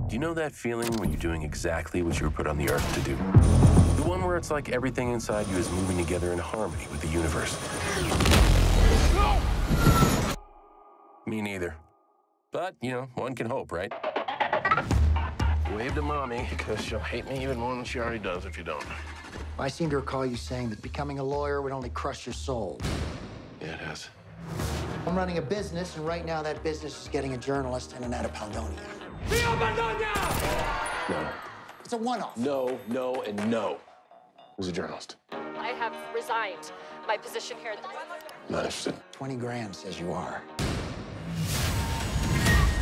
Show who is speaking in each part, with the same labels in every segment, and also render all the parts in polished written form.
Speaker 1: Do you know that feeling when you're doing exactly what you were put on the earth to do? The one where it's like everything inside you is moving together in harmony with the universe. Me neither. But, you know, one can hope, right? Wave to Mommy, because she'll hate me even more than she already does if you don't.
Speaker 2: I seem to recall you saying that becoming a lawyer would only crush your soul.
Speaker 1: Yeah, it has.
Speaker 2: I'm running a business, and right now that business is getting a journalist and Annetta Paldonia.
Speaker 1: No.
Speaker 2: It's a one-off.
Speaker 1: No, no, and no. Who's a journalist?
Speaker 3: I have resigned my position here.
Speaker 1: Not interested.
Speaker 2: 20 grand says you are.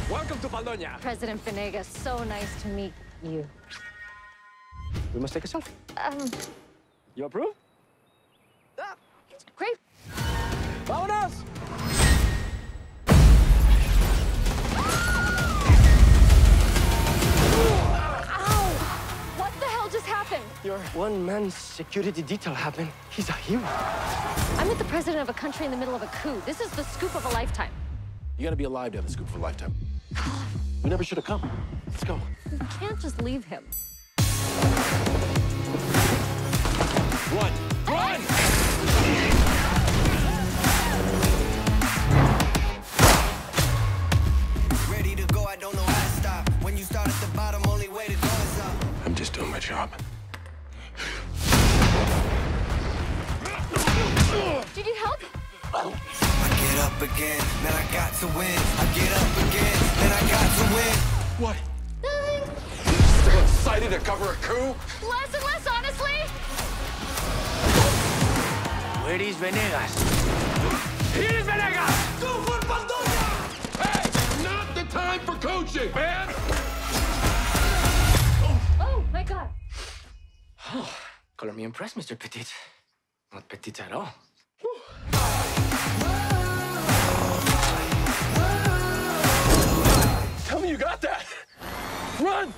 Speaker 4: Welcome to Paldonia.
Speaker 3: President Venegas, so nice to meet you.
Speaker 4: We must take a selfie. You approve?
Speaker 3: Great.
Speaker 4: Vámonos!
Speaker 3: Ow! What the hell just happened?
Speaker 4: Your one-man security detail happened. He's a hero.
Speaker 3: I'm with the president of a country in the middle of a coup. This is the scoop of a lifetime.
Speaker 1: You gotta be alive to have the scoop for a lifetime. We never should have come. Let's go.
Speaker 3: You can't just leave him.
Speaker 4: Run! Run!
Speaker 5: Ready to go, I don't know how to stop. When you start at the bottom, only way to go is up.
Speaker 1: I'm just doing my job.
Speaker 3: Do you need help?
Speaker 5: I get up again, then I got to win. I get up again, then I got to win.
Speaker 1: What?
Speaker 3: Nothing.
Speaker 1: Still excited to cover a coup?
Speaker 3: Less and less, honestly.
Speaker 4: Where is Venegas? Here is Venegas!
Speaker 5: Go for Paldonia!
Speaker 1: Hey! Not the time for coaching, man!
Speaker 3: Oh, my God.
Speaker 4: Oh, color me impressed, Mr. Petit. Not petit at all.
Speaker 1: Tell me you got that! Run!